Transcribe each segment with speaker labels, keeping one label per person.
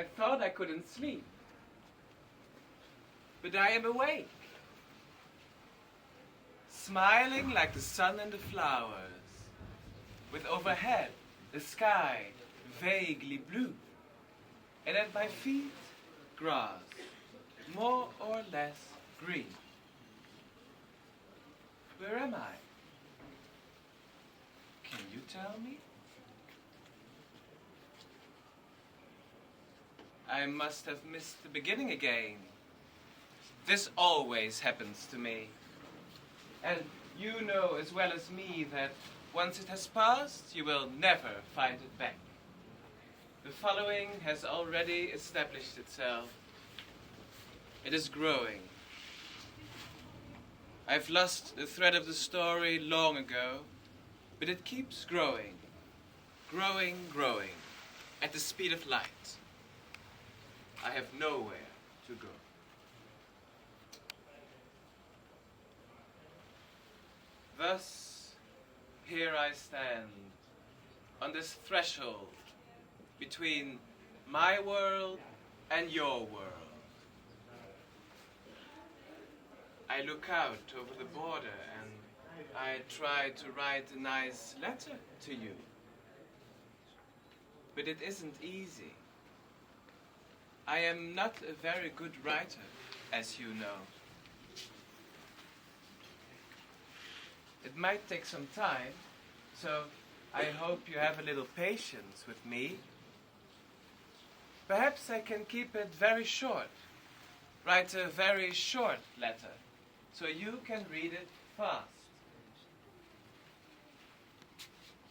Speaker 1: I thought I couldn't sleep. But I am awake, smiling like the sun and the flowers, with overhead the sky vaguely blue, and at my feet grass, more or less green. Where am I? Can you tell me? I must have missed the beginning again. This always happens to me. And you know as well as me that once it has passed, you will never find it back. The following has already established itself. It is growing. I've lost the thread of the story long ago, but it keeps growing, growing, at the speed of light. I have nowhere to go. Thus, here I stand, on this threshold between my world and your world. I look out over the border and I try to write a nice letter to you. But it isn't easy. I am not a very good writer, as you know. It might take some time, so I hope you have a little patience with me. Perhaps I can keep it very short. Write a very short letter, so you can read it fast.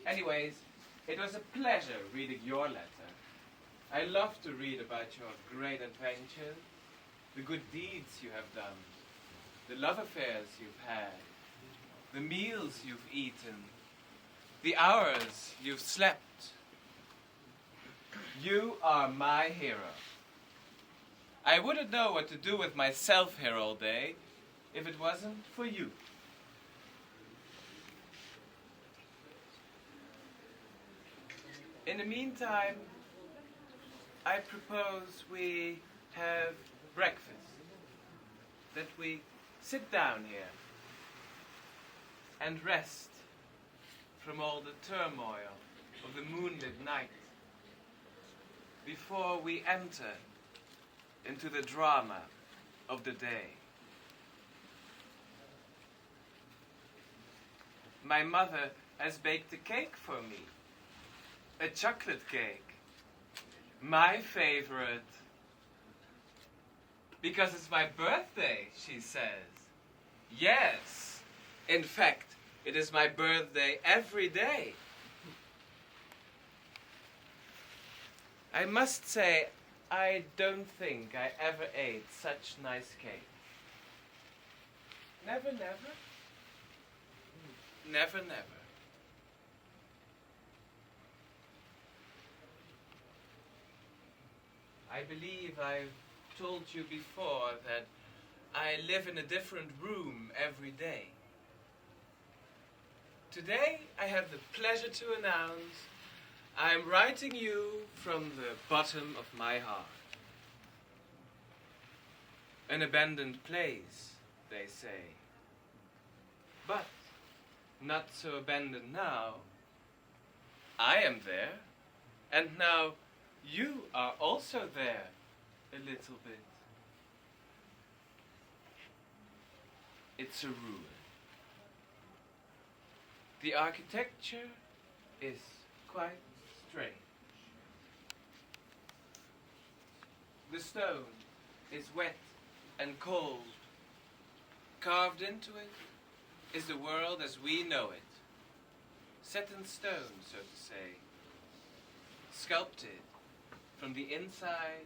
Speaker 1: Anyways, it was a pleasure reading your letter. I love to read about your great adventures, the good deeds you have done, the love affairs you've had, the meals you've eaten, the hours you've slept. You are my hero. I wouldn't know what to do with myself here all day if it wasn't for you. In the meantime, I propose we have breakfast, that we sit down here and rest from all the turmoil of the moonlit night before we enter into the drama of the day. My mother has baked a cake for me, a chocolate cake, my favorite, because it's my birthday, she says. Yes, in fact, it is my birthday every day. I must say, I don't think I ever ate such nice cake. Never, never? Never, never. I believe I've told you before that I live in a different room every day. Today I have the pleasure to announce I'm writing you from the bottom of my heart. An abandoned place, they say. But not so abandoned now. I am there, and now you are also there, a little bit. It's a ruin. The architecture is quite strange. The stone is wet and cold. Carved into it is the world as we know it. Set in stone, so to say. Sculpted from the inside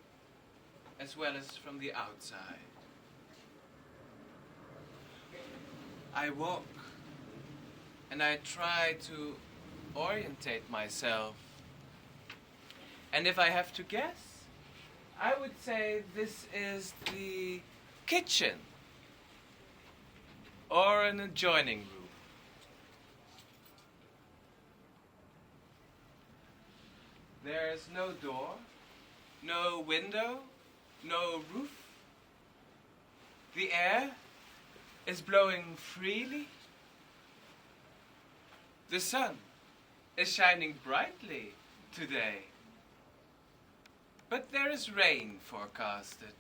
Speaker 1: as well as from the outside. I walk and I try to orientate myself. And if I have to guess, I would say this is the kitchen or an adjoining room. There's no door, no window, no roof. The air is blowing freely. The sun is shining brightly today. But there is rain forecasted,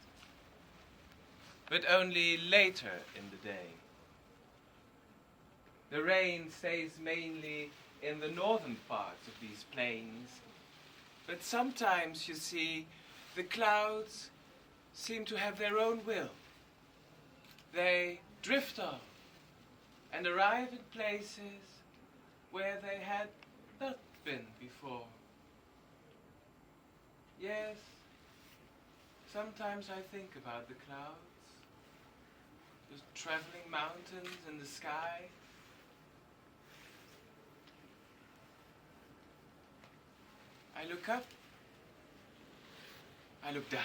Speaker 1: but only later in the day. The rain stays mainly in the northern parts of these plains, but sometimes, you see, the clouds seem to have their own will. They drift off and arrive at places where they had not been before. Yes, sometimes I think about the clouds, the traveling mountains in the sky. I look up, I look down,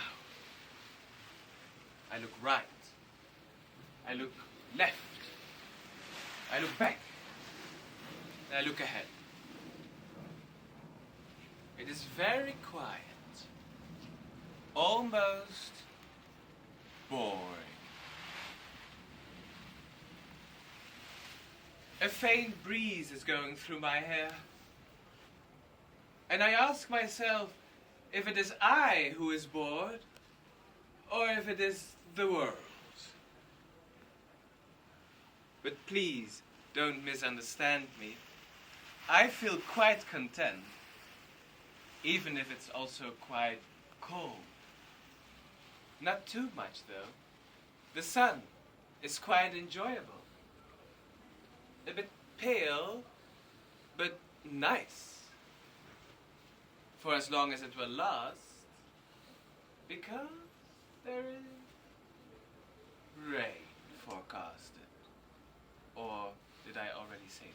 Speaker 1: I look right, I look left, I look back, and I look ahead. It is very quiet, almost boring. A faint breeze is going through my hair, and I ask myself if it is I who is bored, or if it is the world. But please don't misunderstand me. I feel quite content, even if it's also quite cold. Not too much, though. The sun is quite enjoyable. A bit pale, but nice. For as long as it will last, because there is rain forecasted. Or did I already say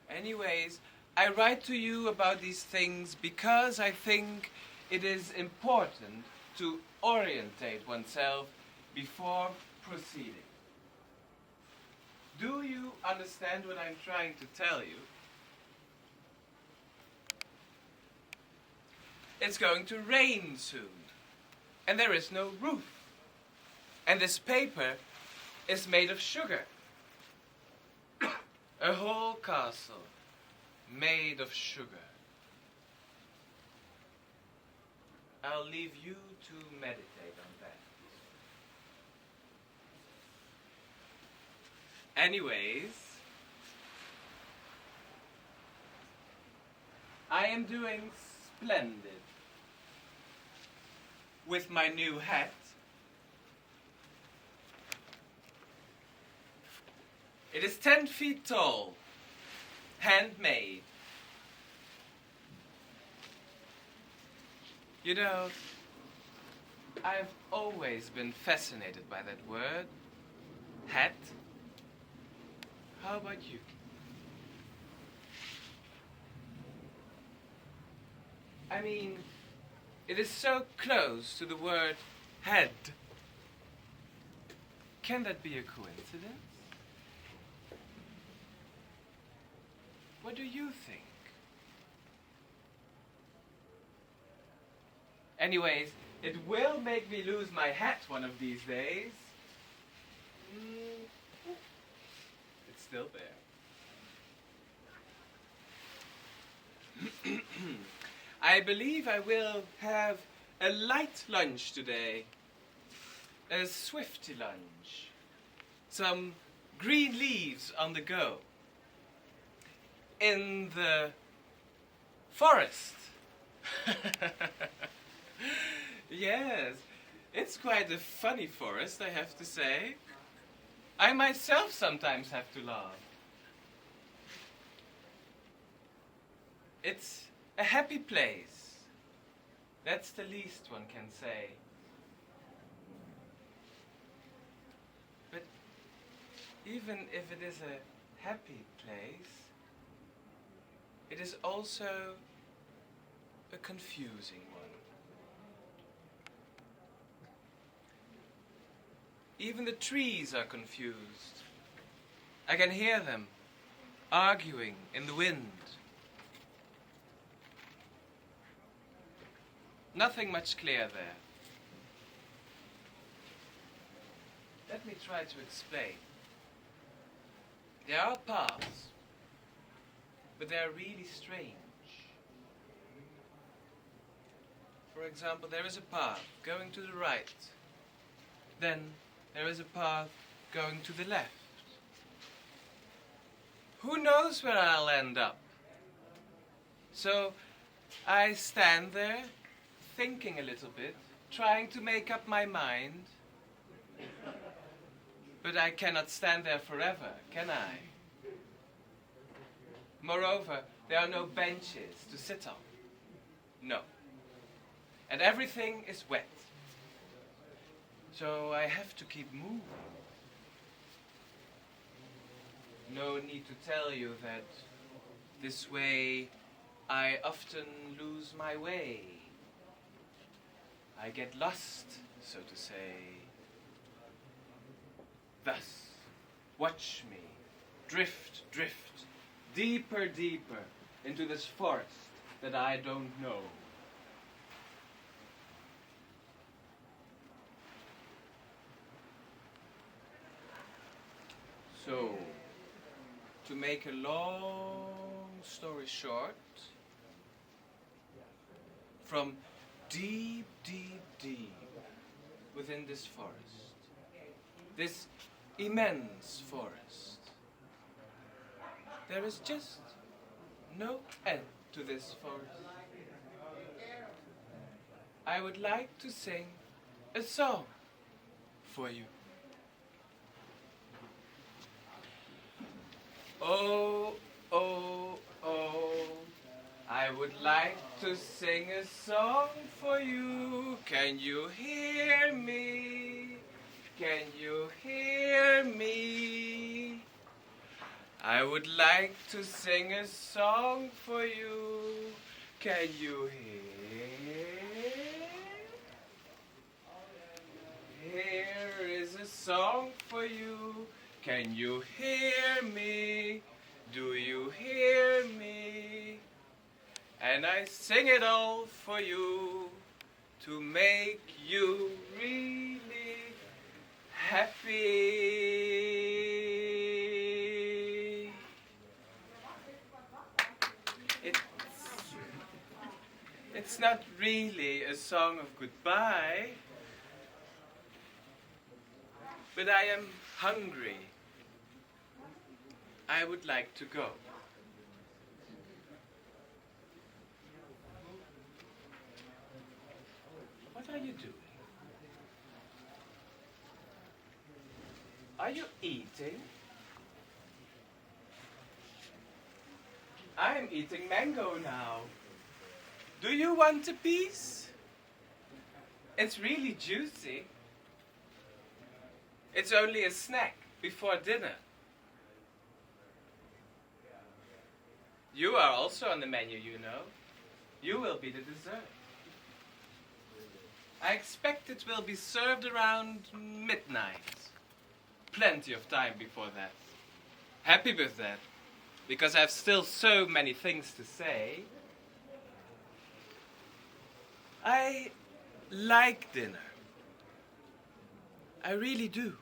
Speaker 1: that? Anyways, I write to you about these things because I think it is important to orientate oneself before proceeding. Do you understand what I'm trying to tell you? It's going to rain soon, and there is no roof. And this paper is made of sugar. A whole castle made of sugar. I'll leave you to meditate on that. Anyways, I am doing splendid with my new hat. It is 10 feet tall, handmade. You know, I've always been fascinated by that word, hat. How about you? I mean, it is so close to the word head. Can that be a coincidence? What do you think? Anyways, it will make me lose my hat one of these days. It's still there. I believe I will have a light lunch today. A swifty lunch. Some green leaves on the go. In the forest. Yes, it's quite a funny forest, I have to say. I myself sometimes have to laugh. It's a happy place. That's the least one can say. But even if it is a happy place, it is also a confusing one. Even the trees are confused. I can hear them arguing in the wind. Nothing much clear there. Let me try to explain. There are paths, but they are really strange. For example, there is a path going to the right. Then there is a path going to the left. Who knows where I'll end up? So I stand there, thinking a little bit, trying to make up my mind. But I cannot stand there forever, can I? Moreover, there are no benches to sit on. No. And everything is wet. So I have to keep moving. No need to tell you that this way I often lose my way. I get lost, so to say. Thus, watch me drift, drift, deeper, deeper into this forest that I don't know. So, to make a long story short, from deep, deep, deep within this forest, this immense forest, there is just no end to this forest. I would like to sing a song for you. Oh, oh, oh, I would like to sing a song for you. Can you hear me? Can you hear me? I would like to sing a song for you. Can you hear? Here is a song for you. Can you hear me? Do you hear me? And I sing it all for you to make you really happy. It's not really a song of goodbye, but I am hungry. I would like to go. What are you doing? Are you eating? I'm eating mango now. Do you want a piece? It's really juicy. It's only a snack before dinner. You are also on the menu, you know. You will be the dessert. I expect it will be served around midnight. Plenty of time before that. Happy with that, because I have still so many things to say. I like dinner. I really do.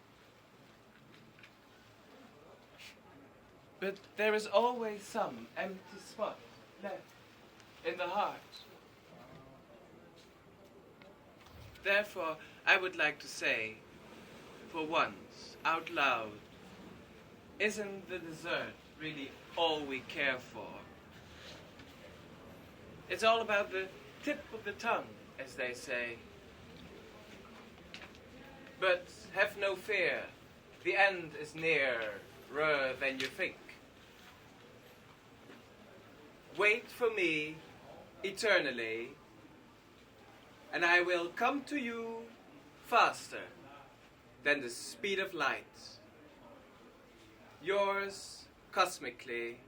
Speaker 1: But there is always some empty spot left in the heart. Therefore, I would like to say, for once, out loud, isn't the dessert really all we care for? It's all about the tip of the tongue, as they say. But have no fear, the end is nearer than you think. Wait for me eternally, and I will come to you faster than the speed of light. Yours, cosmically,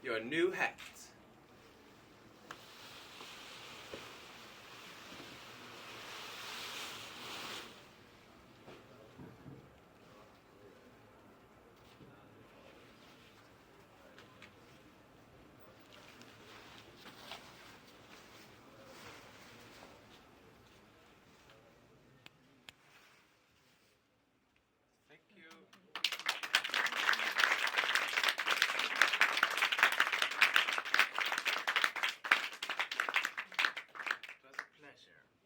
Speaker 1: your new hat.